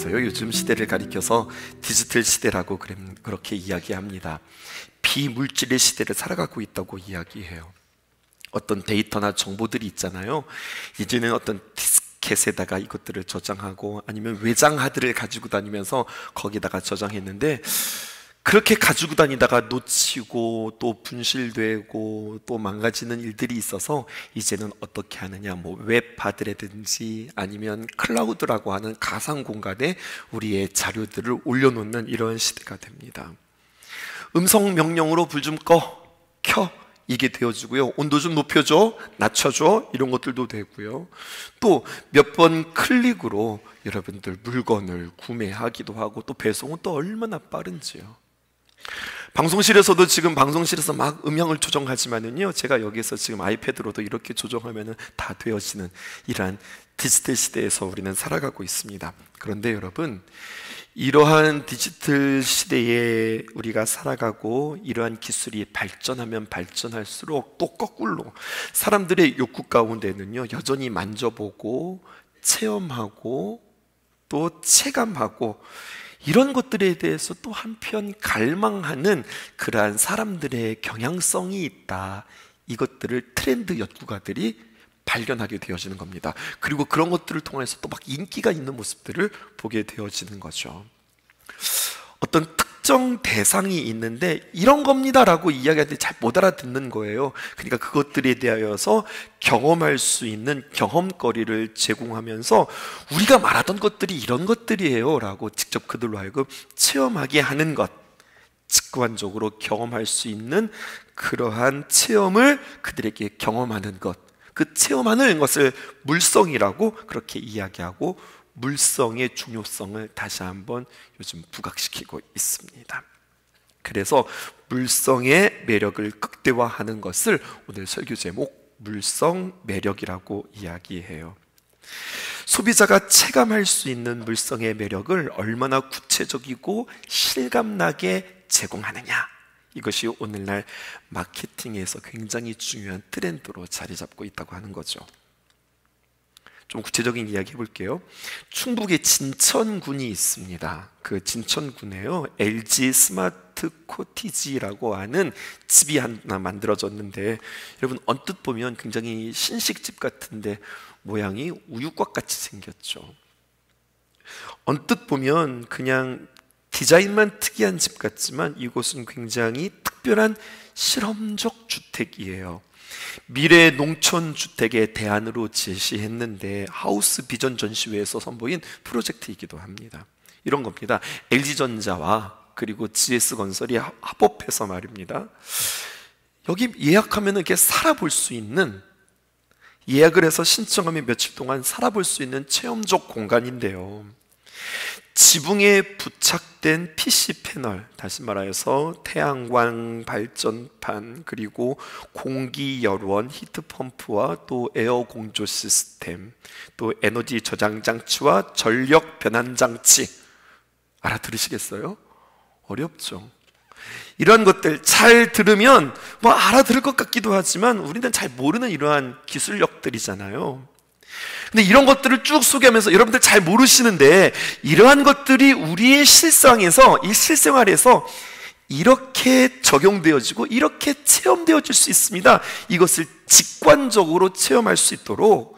있어요. 요즘 시대를 가리켜서 디지털 시대라고 그렇게 이야기합니다. 비물질의 시대를 살아가고 있다고 이야기해요. 어떤 데이터나 정보들이 있잖아요. 이제는 어떤 디스켓에다가 이것들을 저장하고 아니면 외장 하드를 가지고 다니면서 거기다가 저장했는데, 그렇게 가지고 다니다가 놓치고 또 분실되고 또 망가지는 일들이 있어서 이제는 어떻게 하느냐, 웹 하드라든지 아니면 클라우드라고 하는 가상 공간에 우리의 자료들을 올려놓는 이런 시대가 됩니다. 음성 명령으로 불 좀 켜 이게 되어주고요. 온도 좀 높여줘, 낮춰줘, 이런 것들도 되고요. 또 몇 번 클릭으로 여러분들 물건을 구매하기도 하고, 또 배송은 또 얼마나 빠른지요. 방송실에서도 지금 방송실에서 막 음향을 조정하지만은요, 제가 여기서 지금 아이패드로도 이렇게 조정하면은 다 되어지는 이러한 디지털 시대에서 우리는 살아가고 있습니다. 그런데 여러분, 이러한 디지털 시대에 우리가 살아가고 이러한 기술이 발전하면 발전할수록 또 거꾸로 사람들의 욕구 가운데는요, 여전히 만져보고 체험하고 또 체감하고 이런 것들에 대해서 또 한편 갈망하는 그러한 사람들의 경향성이 있다. 이것들을 트렌드 연구가들이 발견하게 되어지는 겁니다. 그리고 그런 것들을 통해서 또 막 인기가 있는 모습들을 보게 되어지는 거죠. 어떤 특정 대상이 있는데 이런 겁니다라고 이야기할 때 잘 못 알아듣는 거예요. 그러니까 그것들에 대하여서 경험할 수 있는 경험거리를 제공하면서 우리가 말하던 것들이 이런 것들이에요 라고 직접 그들로 하여금 체험하게 하는 것, 직관적으로 경험할 수 있는 그러한 체험을 그들에게 경험하는 것, 그 체험하는 것을 물성이라고 그렇게 이야기하고, 물성의 중요성을 다시 한번 요즘 부각시키고 있습니다. 그래서 물성의 매력을 극대화하는 것을 오늘 설교 제목 물성 매력이라고 이야기해요. 소비자가 체감할 수 있는 물성의 매력을 얼마나 구체적이고 실감나게 제공하느냐, 이것이 오늘날 마케팅에서 굉장히 중요한 트렌드로 자리 잡고 있다고 하는 거죠. 좀 구체적인 이야기 해볼게요. 충북에 진천군이 있습니다. 그 진천군에요, LG 스마트 코티지라고 하는 집이 하나 만들어졌는데, 여러분 언뜻 보면 굉장히 신식집 같은데 모양이 우유곽 같이 생겼죠. 언뜻 보면 그냥 디자인만 특이한 집 같지만 이곳은 굉장히 특별한 실험적 주택이에요. 미래 농촌 주택의 대안으로 제시했는데 하우스 비전 전시회에서 선보인 프로젝트이기도 합니다. 이런 겁니다. LG전자와 그리고 GS건설이 합업해서 말입니다, 여기 예약하면 이렇게 살아볼 수 있는, 예약을 해서 신청하면 며칠 동안 살아볼 수 있는 체험적 공간인데요, 지붕에 부착된 PC 패널, 다시 말해서 태양광 발전판, 그리고 공기 열원, 히트펌프와 또 에어 공조 시스템, 또 에너지 저장 장치와 전력 변환 장치, 알아들으시겠어요? 어렵죠? 이러한 것들 잘 들으면 알아들을 것 같기도 하지만 우리는 잘 모르는 이러한 기술력들이잖아요. 근데 이런 것들을 쭉 소개하면서 여러분들 잘 모르시는데, 이러한 것들이 우리의 실상에서, 이 실생활에서 이렇게 적용되어지고 이렇게 체험되어질 수 있습니다. 이것을 직관적으로 체험할 수 있도록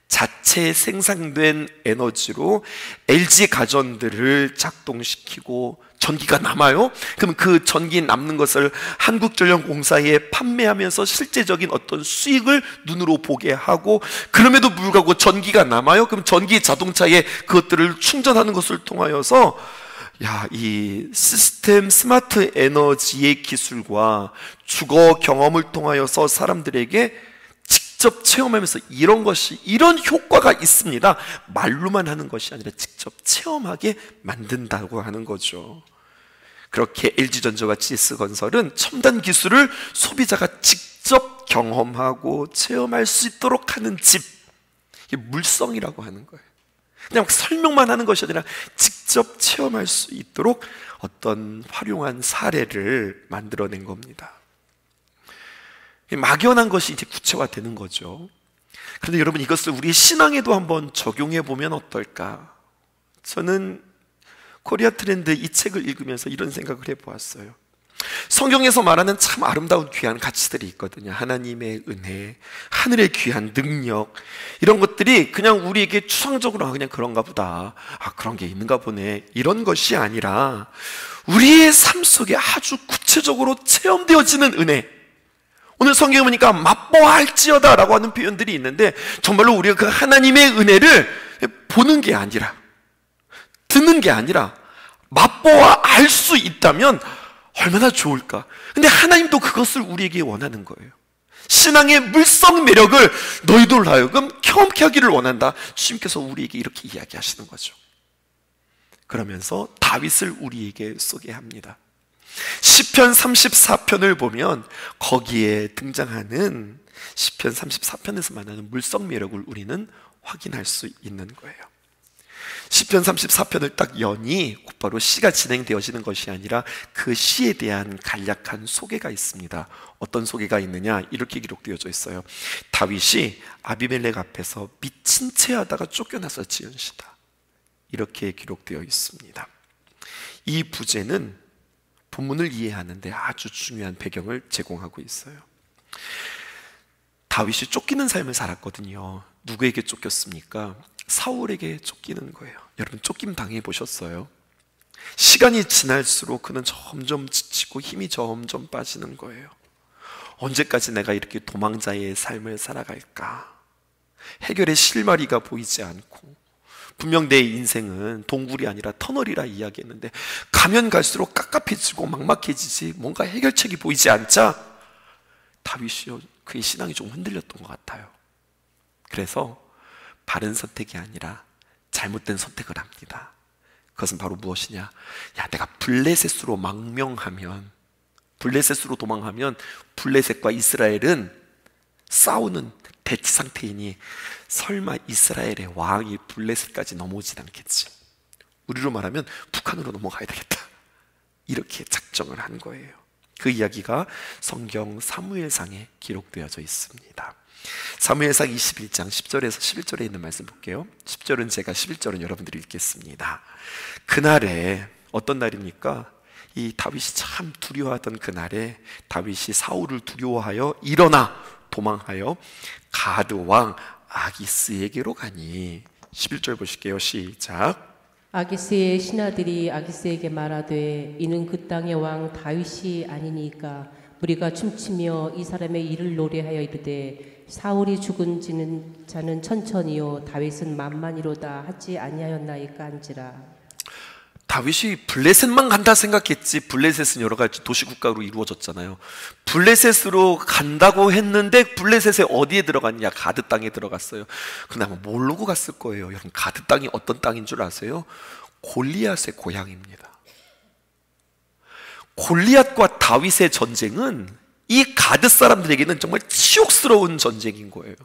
자체 생산된 에너지로 LG 가전들을 작동시키고 전기가 남아요? 그럼 그 전기 남는 것을 한국전력공사에 판매하면서 실제적인 어떤 수익을 눈으로 보게 하고, 그럼에도 불구하고 전기가 남아요? 그럼 전기 자동차에 그것들을 충전하는 것을 통하여서 이 시스템 스마트 에너지의 기술과 주거 경험을 통하여서 사람들에게 직접 체험하면서 이런 효과가 있습니다, 말로만 하는 것이 아니라 직접 체험하게 만든다고 하는 거죠. 그렇게 LG전자와 GS건설은 첨단 기술을 소비자가 직접 경험하고 체험할 수 있도록 하는 집, 이게 물성이라고 하는 거예요. 그냥 설명만 하는 것이 아니라 직접 체험할 수 있도록 어떤 활용한 사례를 만들어낸 겁니다. 막연한 것이 이제 구체화되는 거죠. 그런데 여러분, 이것을 우리 신앙에도 한번 적용해 보면 어떨까? 저는 코리아 트렌드 이 책을 읽으면서 이런 생각을 해보았어요. 성경에서 말하는 참 아름다운 귀한 가치들이 있거든요. 하나님의 은혜, 하늘의 귀한 능력, 이런 것들이 그냥 우리에게 추상적으로 그냥 그런가 보다, 그런 게 있는가 보네, 이런 것이 아니라 우리의 삶 속에 아주 구체적으로 체험되어지는 은혜. 오늘 성경에 보니까 맛보아할지어다 라고 하는 표현들이 있는데, 정말로 우리가 그 하나님의 은혜를 보는 게 아니라, 듣는 게 아니라 맛보아 알 수 있다면 얼마나 좋을까. 근데 하나님도 그것을 우리에게 원하는 거예요. 신앙의 물성 매력을 너희들 하여금 경험케 하기를 원한다. 주님께서 우리에게 이렇게 이야기하시는 거죠. 그러면서 다윗을 우리에게 소개합니다. 시편 34편을 보면 거기에 등장하는 시편 34편에서 말하는 물성 매력을 우리는 확인할 수 있는 거예요. 시편 34편을 딱 여니 곧바로 시가 진행되어지는 것이 아니라 그 시에 대한 간략한 소개가 있습니다. 어떤 소개가 있느냐, 이렇게 기록되어져 있어요. 다윗이 아비멜렉 앞에서 미친 채 하다가 쫓겨나서 지은 시다, 이렇게 기록되어 있습니다. 이 부제는 본문을 이해하는데 아주 중요한 배경을 제공하고 있어요. 다윗이 쫓기는 삶을 살았거든요. 누구에게 쫓겼습니까? 사울에게 쫓기는 거예요. 여러분, 쫓김 당해 보셨어요? 시간이 지날수록 그는 점점 지치고 힘이 점점 빠지는 거예요. 언제까지 내가 이렇게 도망자의 삶을 살아갈까? 해결의 실마리가 보이지 않고, 분명 내 인생은 동굴이 아니라 터널이라 이야기했는데 가면 갈수록 깝깝해지고 막막해지지 뭔가 해결책이 보이지 않자 다윗이요, 그의 신앙이 좀 흔들렸던 것 같아요. 그래서 바른 선택이 아니라 잘못된 선택을 합니다. 그것은 바로 무엇이냐? 내가 블레셋으로 망명하면, 블레셋으로 도망하면 블레셋과 이스라엘은 싸우는 대치 상태이니 설마 이스라엘의 왕이 블레셋까지 넘어오진 않겠지. 우리로 말하면 북한으로 넘어가야 되겠다, 이렇게 작정을 한 거예요. 그 이야기가 성경 사무엘상에 기록되어져 있습니다. 사무엘상 21장 10절에서 11절에 있는 말씀 볼게요. 10절은 제가, 11절은 여러분들이 읽겠습니다. 그날에, 어떤 날입니까? 이 다윗이 참 두려워하던 그날에 다윗이 사울을 두려워하여 일어나 도망하여 가드 왕 아기스에게로 가니. 11절 보실게요. 시작. 아기스의 신하들이 아기스에게 말하되 이는 그 땅의 왕 다윗이 아니니까 우리가 춤추며 이 사람의 일을 노래하여 이르되 사울이 죽은 자는 천천히요 다윗은 만만이로다 하지 아니하였나이까 한지라. 다윗이 블레셋만 간다 생각했지, 블레셋은 여러 가지 도시국가로 이루어졌잖아요. 블레셋으로 간다고 했는데 블레셋에 어디에 들어갔냐? 가드 땅에 들어갔어요. 근데 아마 모르고 갔을 거예요. 여러분, 가드 땅이 어떤 땅인 줄 아세요? 골리앗의 고향입니다. 골리앗과 다윗의 전쟁은 이 가드 사람들에게는 정말 치욕스러운 전쟁인 거예요.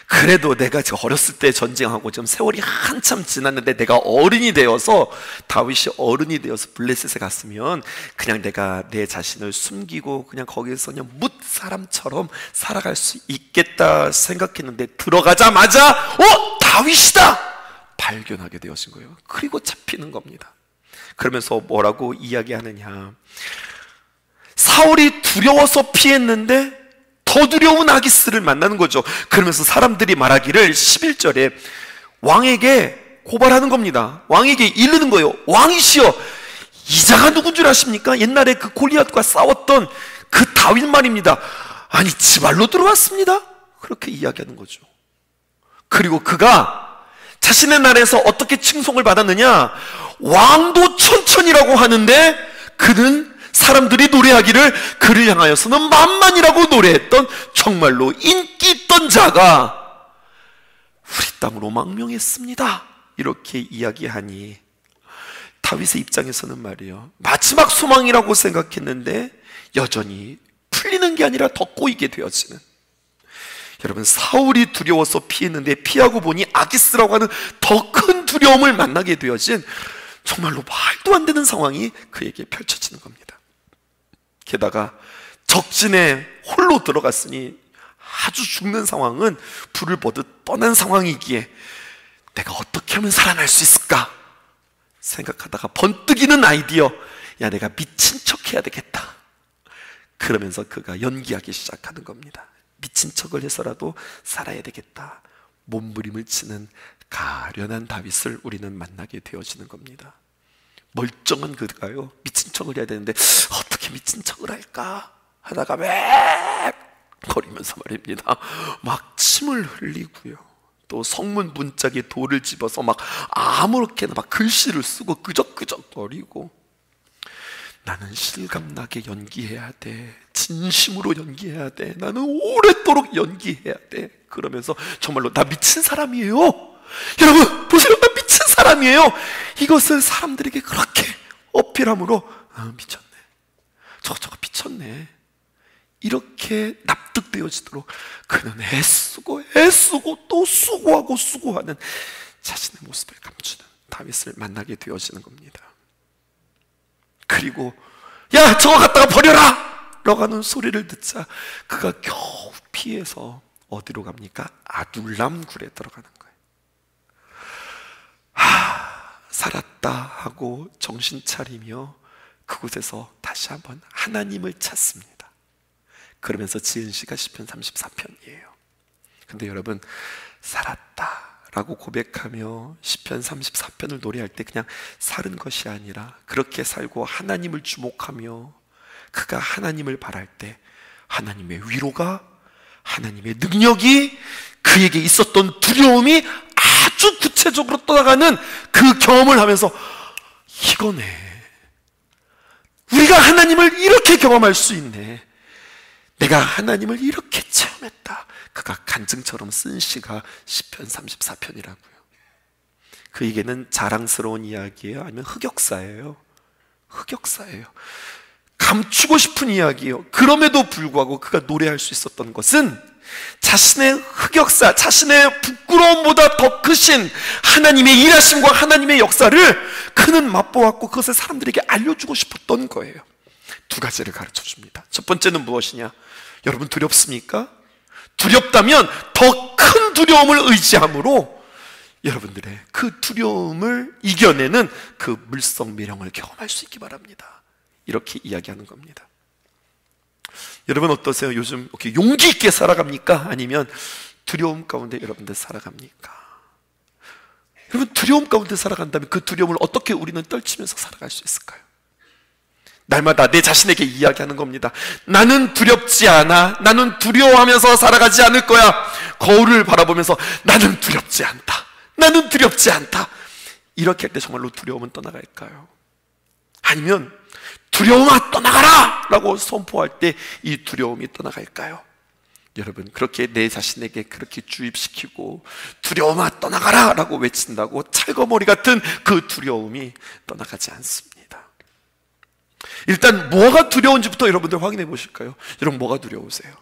그래도 내가 지금 어렸을 때 전쟁하고 지금 세월이 한참 지났는데 내가 어른이 되어서, 다윗이 어른이 되어서 블레셋에 갔으면 그냥 내가 내 자신을 숨기고 그냥 거기서 그냥 뭇 사람처럼 살아갈 수 있겠다 생각했는데 들어가자마자 다윗이다! 발견하게 되어진 거예요. 그리고 잡히는 겁니다. 그러면서 뭐라고 이야기하느냐? 사울이 두려워서 피했는데 더 두려운 아기스를 만나는 거죠. 그러면서 사람들이 말하기를 11절에 왕에게 고발하는 겁니다. 왕에게 이르는 거예요. 왕이시여, 이자가 누군 줄 아십니까? 옛날에 그 골리앗과 싸웠던 그 다윗 말입니다. 아니, 지발로 들어왔습니다. 그렇게 이야기하는 거죠. 그리고 그가 자신의 나라에서 어떻게 칭송을 받았느냐? 왕도 천천히라고 하는데 그는 사람들이 노래하기를 그를 향하여서는 만만이라고 노래했던 정말로 인기 있던 자가 우리 땅으로 망명했습니다, 이렇게 이야기하니 다윗의 입장에서는 말이에요, 마지막 소망이라고 생각했는데 여전히 풀리는 게 아니라 더 꼬이게 되어지는. 여러분, 사울이 두려워서 피했는데 피하고 보니 아기스라고 하는 더 큰 두려움을 만나게 되어진 정말로 말도 안 되는 상황이 그에게 펼쳐지는 겁니다. 게다가 적진에 홀로 들어갔으니 아주 죽는 상황은 불을 보듯 뻔한 상황이기에 내가 어떻게 하면 살아날 수 있을까 생각하다가 번뜩이는 아이디어, 야, 내가 미친 척 해야 되겠다. 그러면서 그가 연기하기 시작하는 겁니다. 미친 척을 해서라도 살아야 되겠다. 몸부림을 치는 가련한 다윗을 우리는 만나게 되어지는 겁니다. 멀쩡한 그가요, 미친 척을 해야 되는데 어떻게 미친 척을 할까 하다가 왜 거리면서 말입니다. 막 침을 흘리고요, 또 성문 문짝에 돌을 집어서 막 아무렇게나 막 글씨를 쓰고 끄적끄적거리고, 나는 실감나게 연기해야 돼, 진심으로 연기해야 돼, 나는 오랫도록 연기해야 돼, 그러면서 정말로 나 미친 사람이에요, 여러분 보세요, 나 미친 사람이에요, 이것을 사람들에게 그렇게 어필함으로 미쳤네, 저거 미쳤네, 이렇게 납득되어지도록 그는 애쓰고 또 수고하고 수고하는 자신의 모습을 감추는 다윗을 만나게 되어지는 겁니다. 그리고 야, 저거 갖다가 버려라! 라고 하는 소리를 듣자 그가 겨우 피해서 어디로 갑니까? 아둘람 굴에 들어가는 거예요. 살았다 하고 정신 차리며 그곳에서 다시 한번 하나님을 찾습니다. 그러면서 지은 시가 시편 34편이에요. 근데 여러분, 살았다 라고 고백하며 시편 34편을 노래할 때 그냥 살은 것이 아니라 그렇게 살고 하나님을 주목하며 그가 하나님을 바랄 때 하나님의 위로가, 하나님의 능력이, 그에게 있었던 두려움이 아주 구체적으로 떠나가는 그 경험을 하면서, 이거네, 우리가 하나님을 이렇게 경험할 수 있네, 내가 하나님을 이렇게 체험했다. 그가 간증처럼 쓴 시가 시편 34편이라고요. 그에게는 자랑스러운 이야기예요? 아니면 흑역사예요? 흑역사예요. 감추고 싶은 이야기예요. 그럼에도 불구하고 그가 노래할 수 있었던 것은 자신의 흑역사, 자신의 부끄러움보다 더 크신 하나님의 일하심과 하나님의 역사를 그는 맛보았고 그것을 사람들에게 알려주고 싶었던 거예요. 두 가지를 가르쳐 줍니다. 첫 번째는 무엇이냐? 여러분 두렵습니까? 두렵다면 더 큰 두려움을 의지함으로 여러분들의 그 두려움을 이겨내는 그 물성미령을 경험할 수 있기 바랍니다. 이렇게 이야기하는 겁니다. 여러분 어떠세요? 요즘 이렇게 용기 있게 살아갑니까? 아니면 두려움 가운데 여러분들 살아갑니까? 여러분 두려움 가운데 살아간다면 그 두려움을 어떻게 우리는 떨치면서 살아갈 수 있을까요? 날마다 내 자신에게 이야기하는 겁니다. 나는 두렵지 않아. 나는 두려워하면서 살아가지 않을 거야. 거울을 바라보면서 나는 두렵지 않다. 나는 두렵지 않다. 이렇게 할 때 정말로 두려움은 떠나갈까요? 아니면 두려움아 떠나가라! 라고 선포할 때 이 두려움이 떠나갈까요? 여러분 그렇게 내 자신에게 그렇게 주입시키고 두려움아 떠나가라! 라고 외친다고 찰거머리 같은 그 두려움이 떠나가지 않습니다. 일단 뭐가 두려운지부터 여러분들 확인해 보실까요? 여러분 뭐가 두려우세요?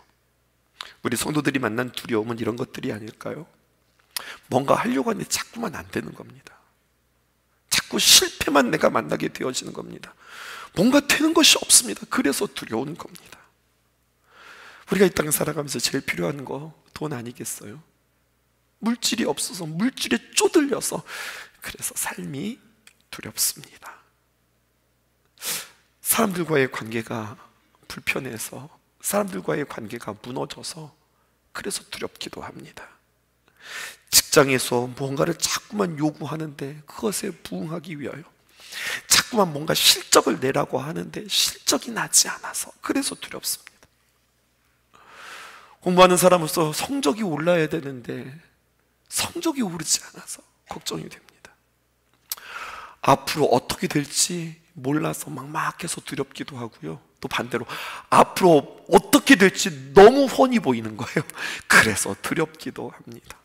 우리 성도들이 만난 두려움은 이런 것들이 아닐까요? 뭔가 하려고 하는데 자꾸만 안 되는 겁니다. 자꾸 실패만 내가 만나게 되어지는 겁니다. 뭔가 되는 것이 없습니다. 그래서 두려운 겁니다. 우리가 이 땅에 살아가면서 제일 필요한 거 돈 아니겠어요? 물질이 없어서 물질에 쪼들려서 그래서 삶이 두렵습니다. 사람들과의 관계가 불편해서, 사람들과의 관계가 무너져서 그래서 두렵기도 합니다. 직장에서 뭔가를 자꾸만 요구하는데 그것에 부응하기 위하여 자꾸만 뭔가 실적을 내라고 하는데 실적이 나지 않아서 그래서 두렵습니다. 공부하는 사람으로서 성적이 올라야 되는데 성적이 오르지 않아서 걱정이 됩니다. 앞으로 어떻게 될지 몰라서 막막해서 두렵기도 하고요. 또 반대로 앞으로 어떻게 될지 너무 훤히 보이는 거예요. 그래서 두렵기도 합니다.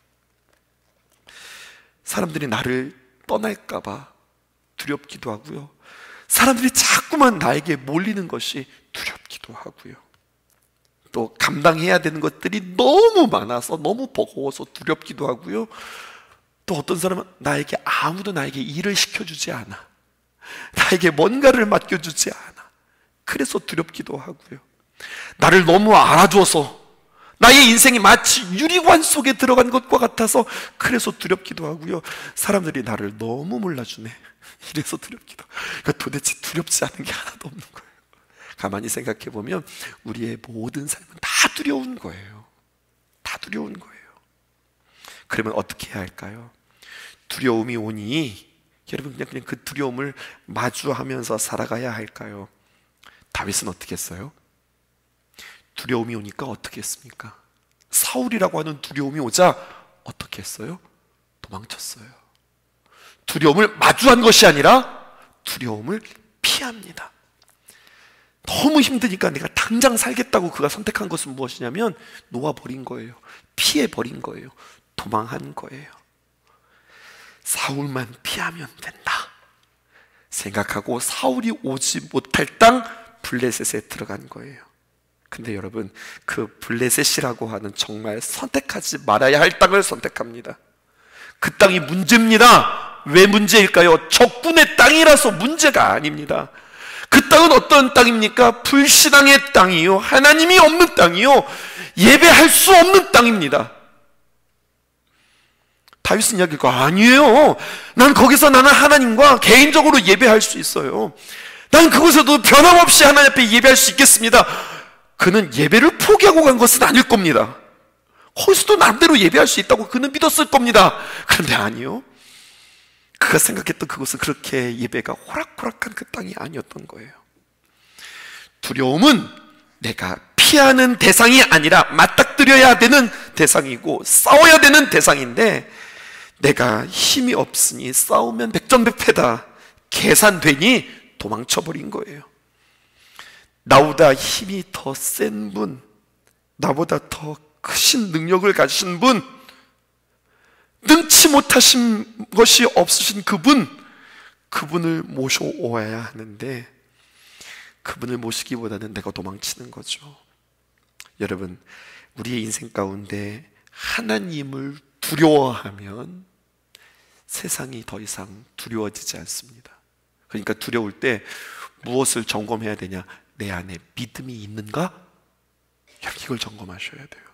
사람들이 나를 떠날까 봐 두렵기도 하고요. 사람들이 자꾸만 나에게 몰리는 것이 두렵기도 하고요. 또 감당해야 되는 것들이 너무 많아서 너무 버거워서 두렵기도 하고요. 또 어떤 사람은 아무도 나에게 일을 시켜주지 않아. 나에게 뭔가를 맡겨주지 않아. 그래서 두렵기도 하고요. 나를 너무 알아줘서 나의 인생이 마치 유리관 속에 들어간 것과 같아서 그래서 두렵기도 하고요. 사람들이 나를 너무 몰라주네. 이래서 두렵기도. 그러니까 도대체 두렵지 않은 게 하나도 없는 거예요. 가만히 생각해 보면 우리의 모든 삶은 다 두려운 거예요. 다 두려운 거예요. 그러면 어떻게 해야 할까요? 두려움이 오니 여러분 그냥 그 두려움을 마주하면서 살아가야 할까요? 다윗은 어떻게 했어요? 두려움이 오니까 어떻게 했습니까? 사울이라고 하는 두려움이 오자 어떻게 했어요? 도망쳤어요. 두려움을 마주한 것이 아니라 두려움을 피합니다. 너무 힘드니까 내가 당장 살겠다고 그가 선택한 것은 무엇이냐면 놓아버린 거예요. 피해버린 거예요. 도망한 거예요. 사울만 피하면 된다 생각하고 사울이 오지 못할 땅 블레셋에 들어간 거예요. 근데 여러분 그 블레셋이라고 하는 정말 선택하지 말아야 할 땅을 선택합니다. 그 땅이 문제입니다. 왜 문제일까요? 적군의 땅이라서 문제가 아닙니다. 그 땅은 어떤 땅입니까? 불신앙의 땅이요, 하나님이 없는 땅이요, 예배할 수 없는 땅입니다. 다윗은 이야기가 아니에요. 거기서 나는 하나님과 개인적으로 예배할 수 있어요. 난 그곳에도 변함없이 하나님 앞에 예배할 수 있겠습니다. 그는 예배를 포기하고 간 것은 아닐 겁니다. 거기서도 남대로 예배할 수 있다고 그는 믿었을 겁니다. 그런데 아니요, 그가 생각했던 그곳은 그렇게 예배가 호락호락한 그 땅이 아니었던 거예요. 두려움은 내가 피하는 대상이 아니라 맞닥뜨려야 되는 대상이고 싸워야 되는 대상인데, 내가 힘이 없으니 싸우면 백전백패다 계산되니 도망쳐버린 거예요. 나보다 힘이 더 센 분, 나보다 더 크신 능력을 가지신 분, 능치 못하신 것이 없으신 그분을 모셔오아야 하는데 그분을 모시기보다는 내가 도망치는 거죠. 여러분, 우리의 인생 가운데 하나님을 두려워하면 세상이 더 이상 두려워지지 않습니다. 그러니까 두려울 때 무엇을 점검해야 되냐? 내 안에 믿음이 있는가? 이걸 점검하셔야 돼요.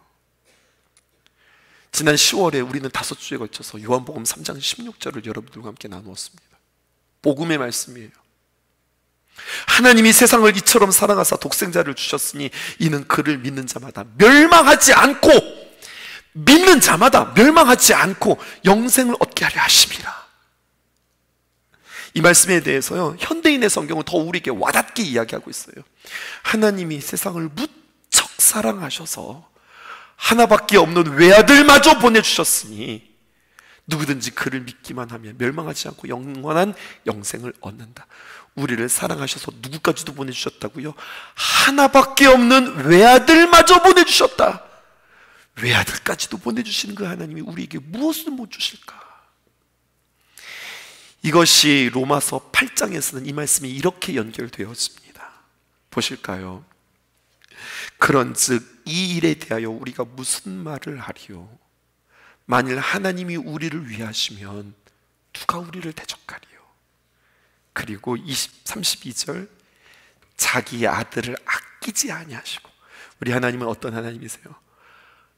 지난 10월에 우리는 5주에 걸쳐서 요한복음 3장 16절을 여러분들과 함께 나누었습니다. 복음의 말씀이에요. 하나님이 세상을 이처럼 사랑하사 독생자를 주셨으니 이는 그를 믿는 자마다 멸망하지 않고, 믿는 자마다 멸망하지 않고 영생을 얻게 하려 하심이라. 이 말씀에 대해서요, 현대인의 성경은 더 우리에게 와닿게 이야기하고 있어요. 하나님이 세상을 무척 사랑하셔서 하나밖에 없는 외아들마저 보내주셨으니 누구든지 그를 믿기만 하면 멸망하지 않고 영원한 영생을 얻는다. 우리를 사랑하셔서 누구까지도 보내주셨다고요? 하나밖에 없는 외아들마저 보내주셨다. 외아들까지도 보내주시는 그 하나님이 우리에게 무엇을 못 주실까? 이것이 로마서 8장에서는 이 말씀이 이렇게 연결되었습니다. 보실까요? 그런즉 이 일에 대하여 우리가 무슨 말을 하리요? 만일 하나님이 우리를 위하시면 누가 우리를 대적하리요? 그리고 32절, 자기의 아들을 아끼지 아니하시고. 우리 하나님은 어떤 하나님이세요?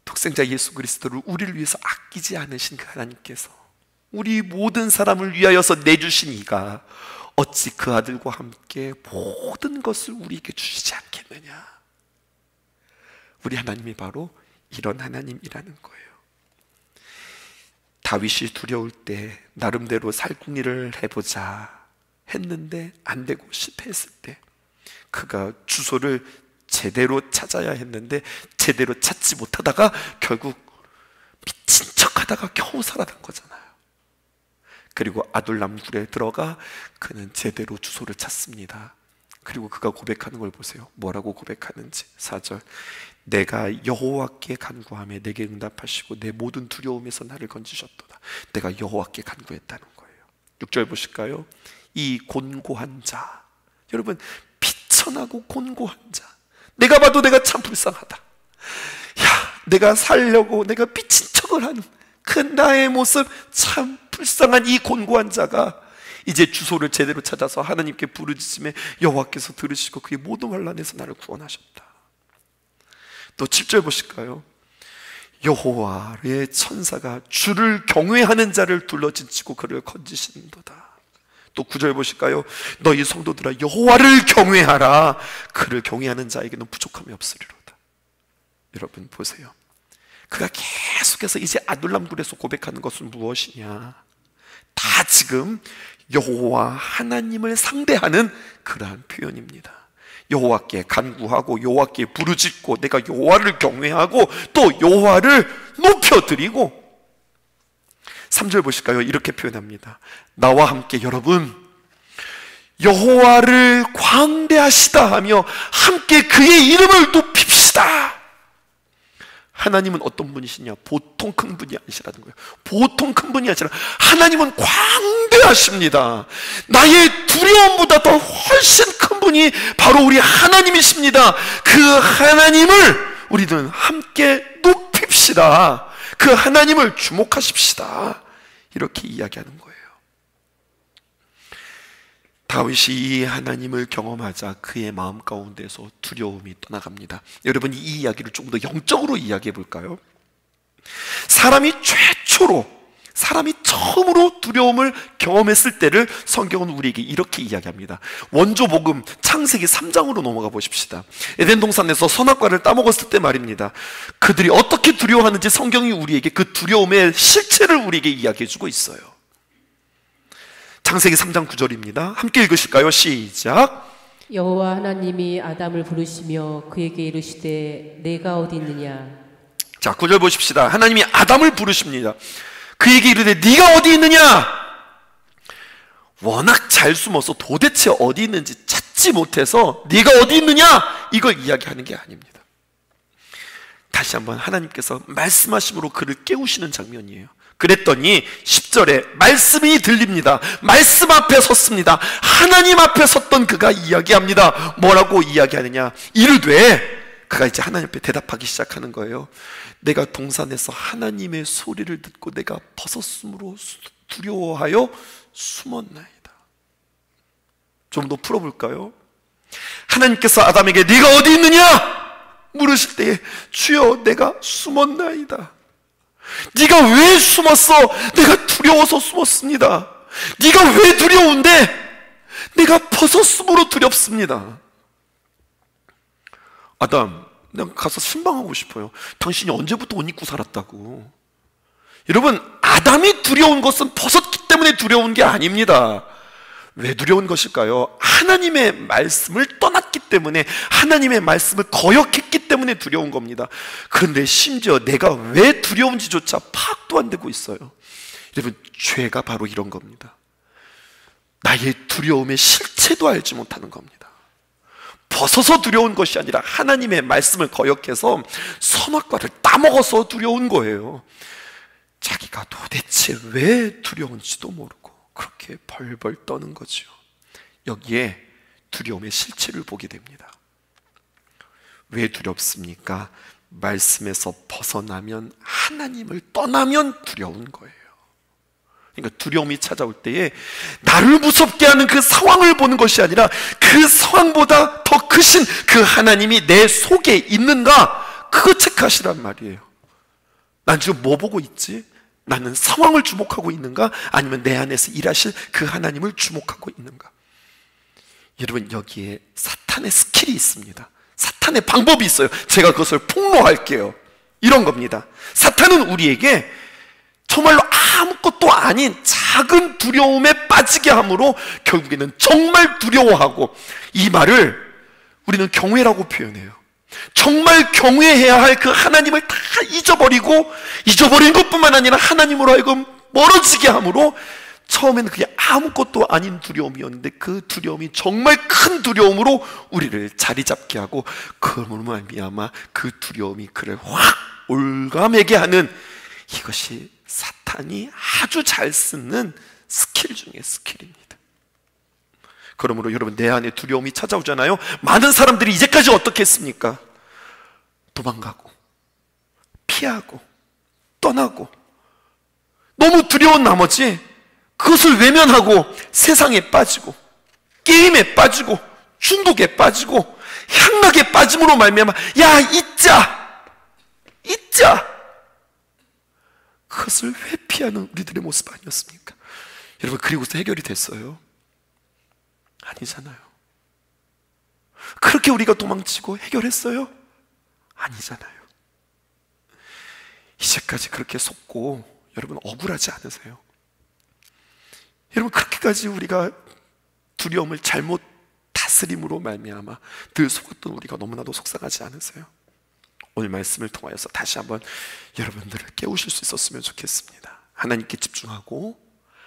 독생자 예수 그리스도를 우리를 위해서 아끼지 않으신 그 하나님께서 우리 모든 사람을 위하여서 내주신 이가 어찌 그 아들과 함께 모든 것을 우리에게 주시지 않겠느냐? 우리 하나님이 바로 이런 하나님이라는 거예요. 다윗이 두려울 때 나름대로 살궁리를 해보자 했는데 안 되고 실패했을 때 그가 주소를 제대로 찾아야 했는데 제대로 찾지 못하다가 결국 미친 척하다가 겨우 살아난 거잖아요. 그리고 아둘람 굴에 들어가 그는 제대로 주소를 찾습니다. 그리고 그가 고백하는 걸 보세요. 뭐라고 고백하는지. 4절, 내가 여호와께 간구하며 내게 응답하시고 내 모든 두려움에서 나를 건지셨도다. 내가 여호와께 간구했다는 거예요. 6절 보실까요? 이 곤고한 자, 여러분 비천하고 곤고한 자, 내가 봐도 내가 참 불쌍하다. 내가 살려고 내가 미친 척을 하는 그 나의 모습, 참 불쌍한 이 곤고한 자가 이제 주소를 제대로 찾아서 하나님께 부르짖음에 여호와께서 들으시고 그의 모든 환난에서 나를 구원하셨다. 또 7절 보실까요? 여호와의 천사가 주를 경외하는 자를 둘러진치고 그를 건지시는도다. 또 9절 보실까요? 너희 성도들아 여호와를 경외하라. 그를 경외하는 자에게는 부족함이 없으리로다. 여러분 보세요. 그가 계속해서 이제 아둘람굴에서 고백하는 것은 무엇이냐? 다 지금 여호와 하나님을 상대하는 그러한 표현입니다. 여호와께 간구하고 여호와께 부르짖고 내가 여호와를 경외하고 또 여호와를 높여드리고, 3절 보실까요? 이렇게 표현합니다. 나와 함께 여러분 여호와를 광대하시다 하며 함께 그의 이름을 높입시다. 하나님은 어떤 분이시냐? 보통 큰 분이 아니시라는 거예요. 보통 큰 분이 아니라 하나님은 광대하십니다. 나의 두려움보다 더 훨씬 큰 분이 바로 우리 하나님이십니다. 그 하나님을 우리는 함께 높입시다. 그 하나님을 주목하십시다. 이렇게 이야기하는 거예요. 다윗이 이 하나님을 경험하자 그의 마음 가운데서 두려움이 떠나갑니다. 여러분, 이 이야기를 조금 더 영적으로 이야기해 볼까요? 사람이 처음으로 두려움을 경험했을 때를 성경은 우리에게 이렇게 이야기합니다. 원조 복음 창세기 3장으로 넘어가 보십시다. 에덴 동산에서 선악과를 따먹었을 때 말입니다. 그들이 어떻게 두려워하는지 성경이 우리에게 그 두려움의 실체를 우리에게 이야기해 주고 있어요. 창세기 3장 9절입니다. 함께 읽으실까요? 시작. 여호와 하나님이 아담을 부르시며 그에게 이르시되 내가 어디 있느냐. 자, 9절 보십시다. 하나님이 아담을 부르십니다. 그에게 이르되 네가 어디 있느냐. 워낙 잘 숨어서 도대체 어디 있는지 찾지 못해서 네가 어디 있느냐 이걸 이야기하는 게 아닙니다. 다시 한번 하나님께서 말씀하심으로 그를 깨우시는 장면이에요. 그랬더니 10절에 말씀이 들립니다. 말씀 앞에 섰습니다. 하나님 앞에 섰던 그가 이야기합니다. 뭐라고 이야기하느냐. 이르되, 그가 이제 하나님 앞에 대답하기 시작하는 거예요. 내가 동산에서 하나님의 소리를 듣고 내가 벗었으므로 두려워하여 숨었나이다. 좀 더 풀어볼까요? 하나님께서 아담에게 네가 어디 있느냐 물으실 때에 주여 내가 숨었나이다. 네가 왜 숨었어? 내가 두려워서 숨었습니다. 네가 왜 두려운데? 내가 벗었으므로 두렵습니다. 아담, 내가 가서 신방하고 싶어요. 당신이 언제부터 옷 입고 살았다고. 여러분, 아담이 두려운 것은 벗었기 때문에 두려운 게 아닙니다. 왜 두려운 것일까요? 하나님의 말씀을 떠났기 때문에, 하나님의 말씀을 거역했기 때문에 두려운 겁니다. 그런데 심지어 내가 왜 두려운지조차 파악도 안 되고 있어요. 여러분, 죄가 바로 이런 겁니다. 나의 두려움의 실체도 알지 못하는 겁니다. 벗어서 두려운 것이 아니라 하나님의 말씀을 거역해서 선악과를 따먹어서 두려운 거예요. 자기가 도대체 왜 두려운지도 모르고 그렇게 벌벌 떠는 거죠. 여기에 두려움의 실체를 보게 됩니다. 왜 두렵습니까? 말씀에서 벗어나면, 하나님을 떠나면 두려운 거예요. 그러니까 두려움이 찾아올 때에 나를 무섭게 하는 그 상황을 보는 것이 아니라 그 상황보다 더 크신 그 하나님이 내 속에 있는가, 그거 체크하시란 말이에요. 난 지금 뭐 보고 있지? 나는 상황을 주목하고 있는가? 아니면 내 안에서 일하실 그 하나님을 주목하고 있는가? 여러분, 여기에 사탄의 스킬이 있습니다. 사탄의 방법이 있어요. 제가 그것을 폭로할게요. 이런 겁니다. 사탄은 우리에게 정말로 아무것도 아닌 작은 두려움에 빠지게 함으로 결국에는 정말 두려워하고, 이 말을 우리는 경외라고 표현해요. 정말 경외해야 할 그 하나님을 다 잊어버린 것뿐만 아니라 하나님으로 하여금 멀어지게 함으로, 처음에는 그게 아무것도 아닌 두려움이었는데 그 두려움이 정말 큰 두려움으로 우리를 자리 잡게 하고, 그러므로 말미암아 그 두려움이 그를 확 올가매게 하는, 이것이 사탄이 아주 잘 쓰는 스킬 중에 스킬입니다. 그러므로 여러분, 내 안에 두려움이 찾아오잖아요. 많은 사람들이 이제까지 어떻게 했습니까? 도망가고 피하고 떠나고, 너무 두려운 나머지 그것을 외면하고 세상에 빠지고 게임에 빠지고 중독에 빠지고 향락에 빠짐으로 말미암아, 야, 잊자 그것을 회피하는 우리들의 모습 아니었습니까? 여러분, 그리고서 해결이 됐어요? 아니잖아요. 그렇게 우리가 도망치고 해결했어요? 아니잖아요. 이제까지 그렇게 속고 여러분 억울하지 않으세요? 여러분, 그렇게까지 우리가 두려움을 잘못 다스림으로 말미암아 늘 속았던 우리가 너무나도 속상하지 않으세요? 오늘 말씀을 통하여서 다시 한번 여러분들을 깨우실 수 있었으면 좋겠습니다. 하나님께 집중하고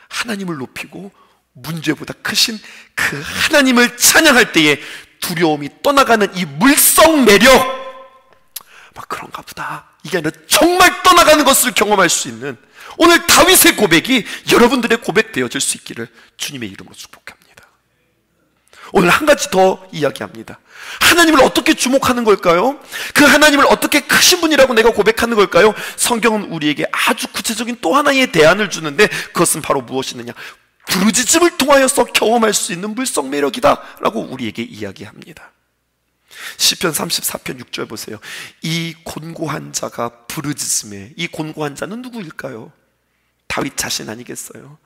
하나님을 높이고 문제보다 크신 그 하나님을 찬양할 때에 두려움이 떠나가는 이 물성 매력, 막 그런가 보다, 이게 아니라 정말 떠나가는 것을 경험할 수 있는 오늘 다윗의 고백이 여러분들의 고백 되어질 수 있기를 주님의 이름으로 축복합니다. 오늘 한 가지 더 이야기합니다. 하나님을 어떻게 주목하는 걸까요? 그 하나님을 어떻게 크신 분이라고 내가 고백하는 걸까요? 성경은 우리에게 아주 구체적인 또 하나의 대안을 주는데, 그것은 바로 무엇이느냐? 부르짖음을 통하여서 경험할 수 있는 물성 매력이다 라고 우리에게 이야기합니다. 시편 34편 6절 보세요. 이 곤고한 자가 부르짖음에, 이 곤고한 자는 누구일까요? 다윗 자신 아니겠어요?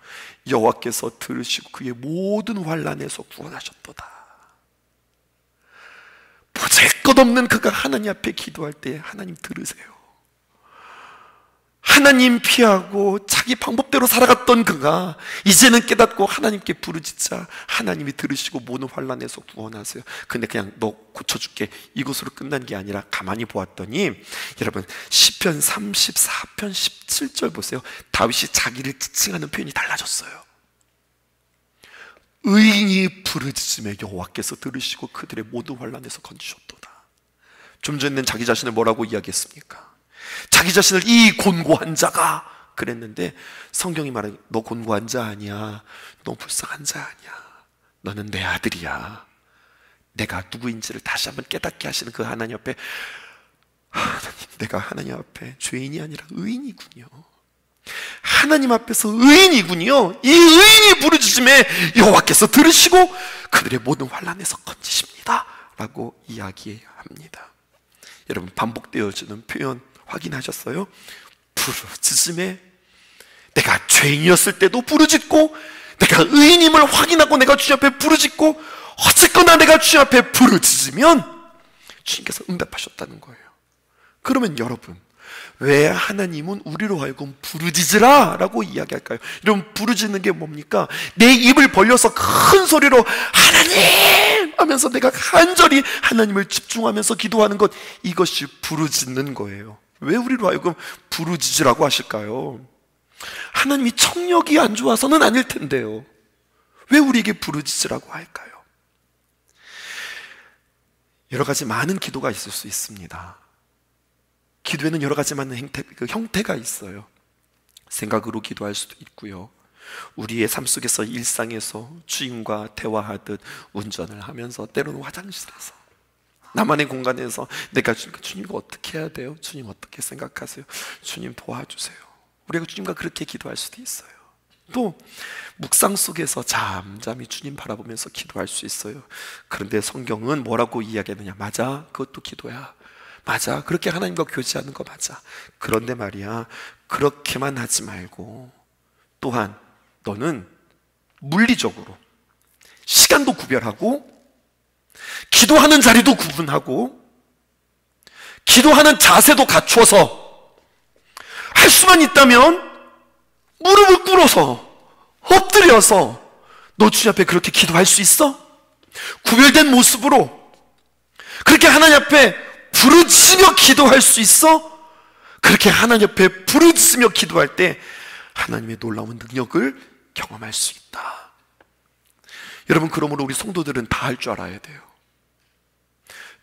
여호와께서 들으시고 그의 모든 환난에서 구원하셨도다. 보잘것없는 그가 하나님 앞에 기도할 때 하나님 들으세요. 하나님 피하고 자기 방법대로 살아갔던 그가 이제는 깨닫고 하나님께 부르짖자 하나님이 들으시고 모든 환난에서 구원하세요. 근데 그냥 너 고쳐줄게 이것으로 끝난 게 아니라 가만히 보았더니, 여러분 시편 34편 17절 보세요. 다윗이 자기를 지칭하는 표현이 달라졌어요. 의인이 부르짖음에 여호와께서 들으시고 그들의 모든 환난에서 건지셨도다. 좀 전에는 자기 자신을 뭐라고 이야기했습니까? 자기 자신을 이 곤고한 자가 그랬는데, 성경이 말하는 너 곤고한 자 아니야, 너 불쌍한 자 아니야, 너는 내 아들이야. 내가 누구인지를 다시 한번 깨닫게 하시는 그 하나님 앞에, 하나님, 내가 하나님 앞에 죄인이 아니라 의인이군요. 하나님 앞에서 의인이군요. 이 의인이 부르짖음에 여호와께서 들으시고 그들의 모든 환난에서 건지십니다 라고 이야기합니다. 여러분, 반복되어지는 표현 확인하셨어요? 부르짖음에, 내가 죄인이었을 때도 부르짖고, 내가 의인임을 확인하고 내가 주님 앞에 부르짖고, 어쨌거나 내가 주님 앞에 부르짖으면 주님께서 응답하셨다는 거예요. 그러면 여러분, 왜 하나님은 우리로 하여금 부르짖으라 라고 이야기할까요? 여러분, 부르짖는 게 뭡니까? 내 입을 벌려서 큰 소리로 하나님 하면서 내가 간절히 하나님을 집중하면서 기도하는 것, 이것이 부르짖는 거예요. 왜 우리로 하여금 부르짖으라고 하실까요? 하나님이 청력이 안 좋아서는 아닐 텐데요. 왜 우리에게 부르짖으라고 할까요? 여러 가지 많은 기도가 있을 수 있습니다. 기도에는 여러 가지 많은 형태가 있어요. 생각으로 기도할 수도 있고요, 우리의 삶 속에서 일상에서 주님과 대화하듯 운전을 하면서, 때로는 화장실에서, 나만의 공간에서 내가 주님 이거 어떻게 해야 돼요? 주님 어떻게 생각하세요? 주님 도와주세요. 우리가 주님과 그렇게 기도할 수도 있어요. 또 묵상 속에서 잠잠히 주님 바라보면서 기도할 수 있어요. 그런데 성경은 뭐라고 이야기하느냐? 맞아, 그것도 기도야. 맞아, 그렇게 하나님과 교제하는 거 맞아. 그런데 말이야, 그렇게만 하지 말고 또한 너는 물리적으로 시간도 구별하고, 기도하는 자리도 구분하고, 기도하는 자세도 갖춰서, 할 수만 있다면 무릎을 꿇어서 엎드려서 너 주님 앞에 그렇게 기도할 수 있어? 구별된 모습으로 그렇게 하나님 앞에 부르짖으며 기도할 수 있어? 그렇게 하나님 앞에 부르짖으며 기도할 때 하나님의 놀라운 능력을 경험할 수 있다. 여러분, 그러므로 우리 성도들은 다 할 줄 알아야 돼요.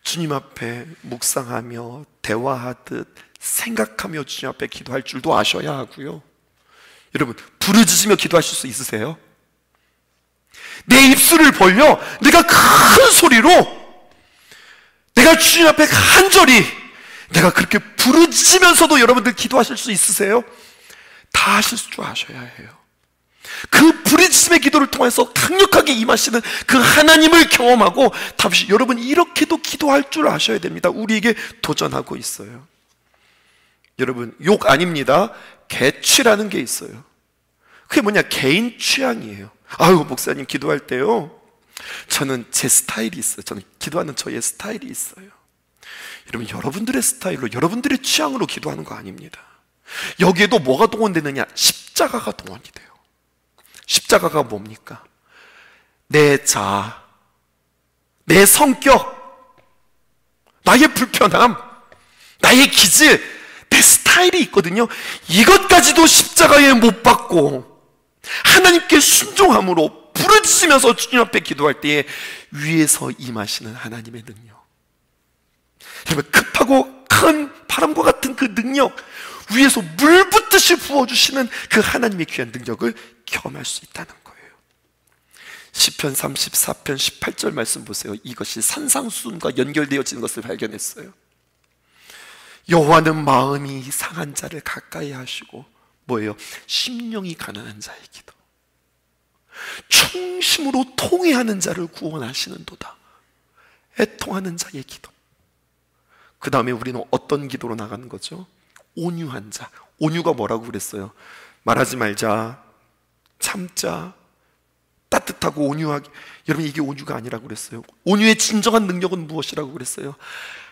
주님 앞에 묵상하며 대화하듯 생각하며 주님 앞에 기도할 줄도 아셔야 하고요. 여러분, 부르짖으며 기도하실 수 있으세요? 내 입술을 벌려 내가 큰 소리로 내가 주님 앞에 간절히 내가 그렇게 부르짖으면서도 여러분들 기도하실 수 있으세요? 다 하실 줄 아셔야 해요. 그 부르짖음의 기도를 통해서 강력하게 임하시는 그 하나님을 경험하고, 다시 여러분 이렇게도 기도할 줄 아셔야 됩니다. 우리에게 도전하고 있어요. 여러분, 욕 아닙니다. 개취라는 게 있어요. 그게 뭐냐? 개인 취향이에요. 아유, 목사님 기도할 때요, 저는 제 스타일이 있어요. 저는 기도하는 저의 스타일이 있어요. 여러분, 여러분들의 스타일로, 여러분들의 취향으로 기도하는 거 아닙니다. 여기에도 뭐가 동원되느냐? 십자가가 동원이 돼요. 십자가가 뭡니까? 내 자아, 내 성격, 나의 불편함, 나의 기질, 내 스타일이 있거든요. 이것까지도 십자가에 못 박고 하나님께 순종함으로 부르짖으면서 주님 앞에 기도할 때에 위에서 임하시는 하나님의 능력, 여러분, 급하고 큰 바람과 같은 그 능력, 위에서 물 붓듯이 부어주시는 그 하나님의 귀한 능력을 경험할 수 있다는 거예요. 시편 34편 18절 말씀 보세요. 이것이 산상수훈과 연결되어지는 것을 발견했어요. 여호와는 마음이 상한 자를 가까이 하시고, 뭐예요? 심령이 가난한 자의 기도, 충심으로 통회하는 자를 구원하시는도다. 애통하는 자의 기도. 그 다음에 우리는 어떤 기도로 나가는 거죠? 온유한 자. 온유가 뭐라고 그랬어요? 말하지 말자, 참자, 따뜻하고 온유하게. 여러분, 이게 온유가 아니라고 그랬어요. 온유의 진정한 능력은 무엇이라고 그랬어요?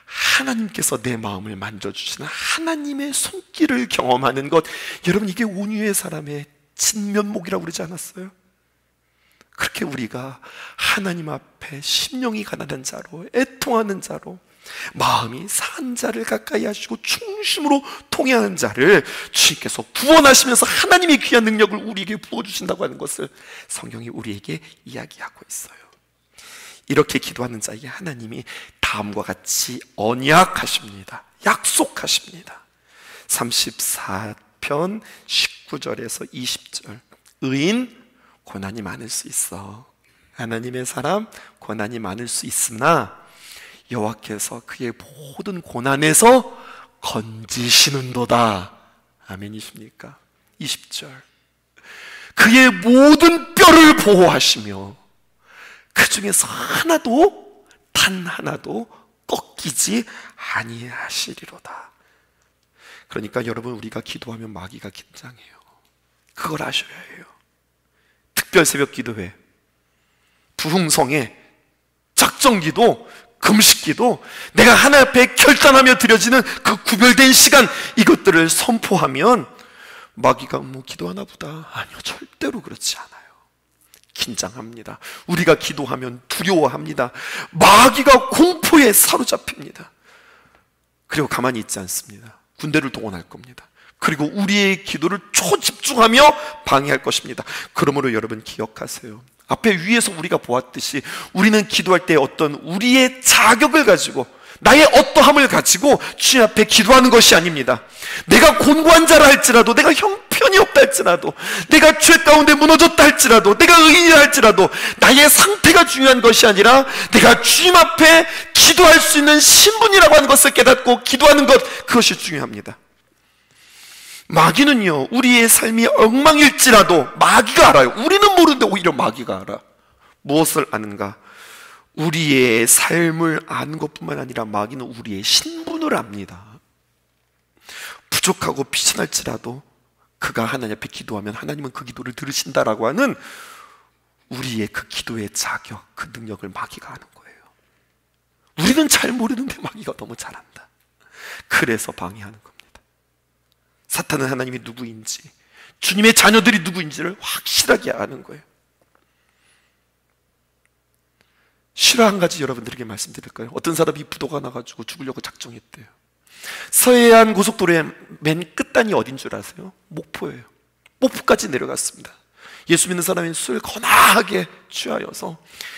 하나님께서 내 마음을 만져주시는 하나님의 손길을 경험하는 것. 여러분, 이게 온유의 사람의 진면목이라고 그러지 않았어요? 그렇게 우리가 하나님 앞에 심령이 가난한 자로, 애통하는 자로, 마음이 상한 자를 가까이 하시고 충심으로 통회하는 자를 주님께서 구원하시면서 하나님의 귀한 능력을 우리에게 부어주신다고 하는 것을 성경이 우리에게 이야기하고 있어요. 이렇게 기도하는 자에게 하나님이 다음과 같이 언약하십니다. 약속하십니다. 34편 19절에서 20절. 의인 고난이 많을 수 있어. 하나님의 사람 고난이 많을 수 있으나 여호와께서 그의 모든 고난에서 건지시는도다. 아멘이십니까? 20절. 그의 모든 뼈를 보호하시며 그 중에서 하나도, 단 하나도 꺾이지 아니하시리로다. 그러니까 여러분, 우리가 기도하면 마귀가 긴장해요. 그걸 아셔야 해요. 특별 새벽 기도회, 부흥성회, 작정기도, 금식기도, 내가 하나님 앞에 결단하며 드려지는 그 구별된 시간, 이것들을 선포하면 마귀가 뭐 기도하나 보다. 아니요, 절대로 그렇지 않아요. 긴장합니다. 우리가 기도하면 두려워합니다. 마귀가 공포에 사로잡힙니다. 그리고 가만히 있지 않습니다. 군대를 동원할 겁니다. 그리고 우리의 기도를 초집중하며 방해할 것입니다. 그러므로 여러분 기억하세요. 앞에 위에서 우리가 보았듯이 우리는 기도할 때 어떤 우리의 자격을 가지고, 나의 어떠함을 가지고 주님 앞에 기도하는 것이 아닙니다. 내가 곤고한 자라 할지라도, 내가 형편이 없다 할지라도, 내가 죄 가운데 무너졌다 할지라도, 내가 의인이라 할지라도 나의 상태가 중요한 것이 아니라 내가 주님 앞에 기도할 수 있는 신분이라고 하는 것을 깨닫고 기도하는 것, 그것이 중요합니다. 마귀는요, 우리의 삶이 엉망일지라도 마귀가 알아요. 우리는 모르는데 오히려 마귀가 알아. 무엇을 아는가? 우리의 삶을 아는 것뿐만 아니라 마귀는 우리의 신분을 압니다. 부족하고 피신할지라도 그가 하나님 앞에 기도하면 하나님은 그 기도를 들으신다라고 하는 우리의 그 기도의 자격, 그 능력을 마귀가 아는 거예요. 우리는 잘 모르는데 마귀가 너무 잘 안다. 그래서 방해하는 겁니다. 사탄은 하나님이 누구인지, 주님의 자녀들이 누구인지를 확실하게 아는 거예요. 실화 한 가지 여러분들에게 말씀드릴까요? 어떤 사람이 부도가 나가지고 죽으려고 작정했대요. 서해안 고속도로의 맨 끝단이 어딘 줄 아세요? 목포예요. 목포까지 내려갔습니다. 예수 믿는 사람이 술 거나하게 취하여서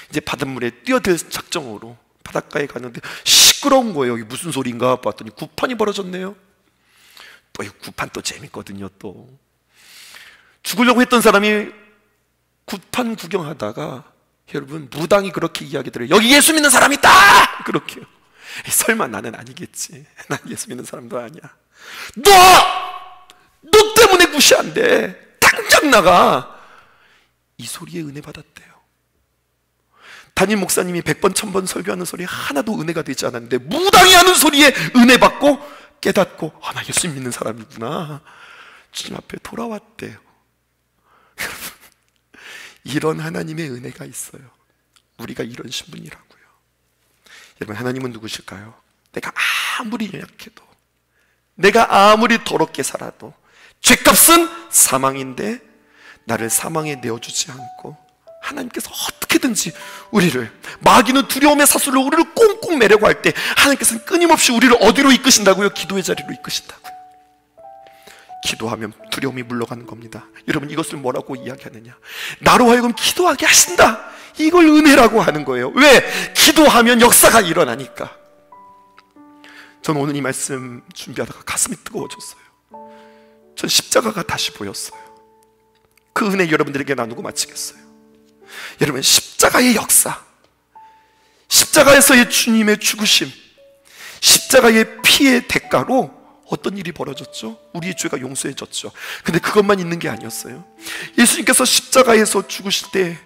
이제 바닷물에 뛰어들 작정으로 바닷가에 가는데 시끄러운 거예요. 여기 무슨 소리인가 봤더니 구판이 벌어졌네요. 또 이 구판 또 재밌거든요. 또 죽으려고 했던 사람이 구판 구경하다가, 여러분, 무당이 그렇게 이야기들어요. 여기 예수 믿는 사람 있다! 그렇게요. 설마 나는 아니겠지. 난 예수 믿는 사람도 아니야. 너 때문에 굿이 안 돼. 당장 나가. 이 소리에 은혜 받았대요. 담임 목사님이 100번 1000번 설교하는 소리 하나도 은혜가 되지 않았는데 무당이 하는 소리에 은혜 받고 깨닫고 나 예수 믿는 사람이구나, 주님 앞에 돌아왔대요. 여러분, 이런 하나님의 은혜가 있어요. 우리가 이런 신분이라고요. 여러분, 하나님은 누구실까요? 내가 아무리 연약해도, 내가 아무리 더럽게 살아도, 죄값은 사망인데 나를 사망에 내어주지 않고 하나님께서 어떻게든지 우리를, 마귀는 두려움의 사슬로 우리를 꽁꽁 매려고 할 때 하나님께서는 끊임없이 우리를 어디로 이끄신다고요? 기도의 자리로 이끄신다고요. 기도하면 두려움이 물러가는 겁니다. 여러분, 이것을 뭐라고 이야기하느냐? 나로 하여금 기도하게 하신다, 이걸 은혜라고 하는 거예요. 왜? 기도하면 역사가 일어나니까. 저는 오늘 이 말씀 준비하다가 가슴이 뜨거워졌어요. 전 십자가가 다시 보였어요. 그 은혜 여러분들에게 나누고 마치겠어요. 여러분, 십자가의 역사, 십자가에서의 주님의 죽으심, 십자가의 피의 대가로 어떤 일이 벌어졌죠? 우리의 죄가 용서해졌죠. 근데 그것만 있는 게 아니었어요. 예수님께서 십자가에서 죽으실 때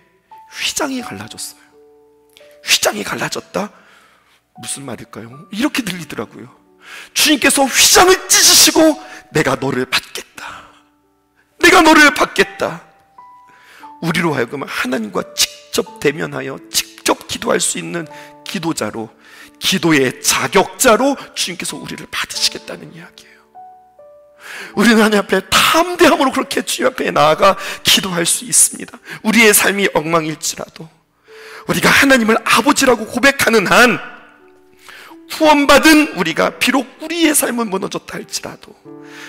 휘장이 갈라졌어요. 휘장이 갈라졌다? 무슨 말일까요? 이렇게 들리더라고요. 주님께서 휘장을 찢으시고 내가 너를 받겠다, 내가 너를 받겠다. 우리로 하여금 하나님과 직접 대면하여 직접 기도할 수 있는 기도자로, 기도의 자격자로 주님께서 우리를 받으시겠다는 이야기예요. 우리는 하나님 앞에 담대함으로 그렇게 주님 앞에 나아가 기도할 수 있습니다. 우리의 삶이 엉망일지라도, 우리가 하나님을 아버지라고 고백하는 한, 구원받은 우리가 비록 우리의 삶은 무너졌다 할지라도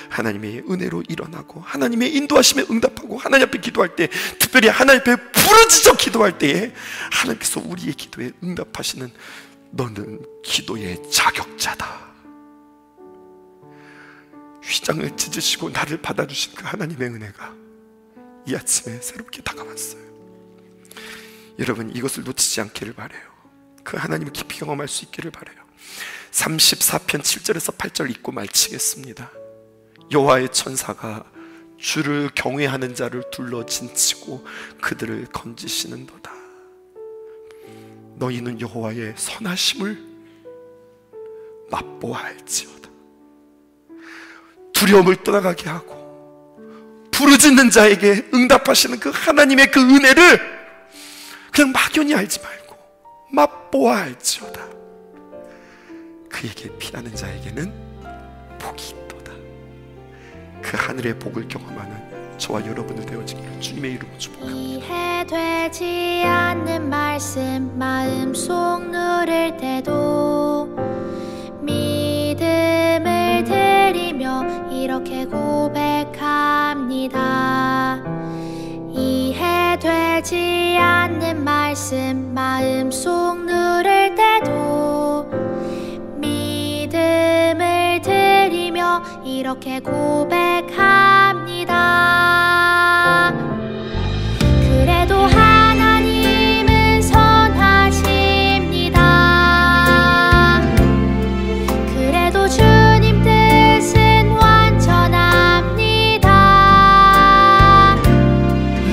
하나님의 은혜로 일어나고 하나님의 인도하심에 응답하고 하나님 앞에 기도할 때, 특별히 하나님 앞에 부르짖어 기도할 때에 하나님께서 우리의 기도에 응답하시는, 너는 기도의 자격자다. 휘장을 찢으시고 나를 받아주신 그 하나님의 은혜가 이 아침에 새롭게 다가왔어요. 여러분, 이것을 놓치지 않기를 바라요. 그 하나님을 깊이 경험할 수 있기를 바라요. 34편 7절에서 8절 읽고 마치겠습니다. 여호와의 천사가 주를 경외하는 자를 둘러 진치고 그들을 건지시는도다. 너희는 여호와의 선하심을 맛보아할지어다. 두려움을 떠나가게 하고 부르짖는 자에게 응답하시는 그 하나님의 그 은혜를 그냥 막연히 알지 말고 맛보아할지어다. 그에게 피하는 자에게는 복이 있도다. 그 하늘의 복을 경험하는 저와 여러분들 되어지기를 주님의 이름으로 축복합니다. 이해되지 않는 말씀 마음속 누를 때도 믿음을 드리며 이렇게 고백합니다. 이해되지 않는 말씀 마음속 누를 때도 믿음을 드리며 이렇게 고백합니다. 그래도 하나님은 선하십니다. 그래도 주님 뜻은 완전합니다.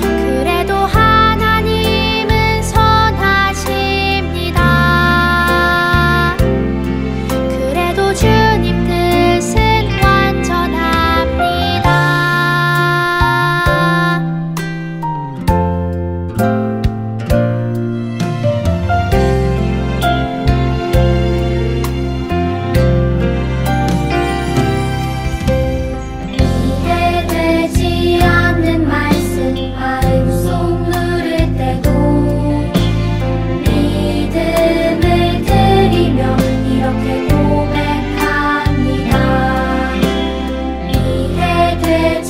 그래도 하나님은 선하십니다. 그래도 주님 뜻은 완전합니다. 이해되지 않는 말씀 마음속 누를 때도 믿음을 드리며 이렇게 고백합니다. 이해되지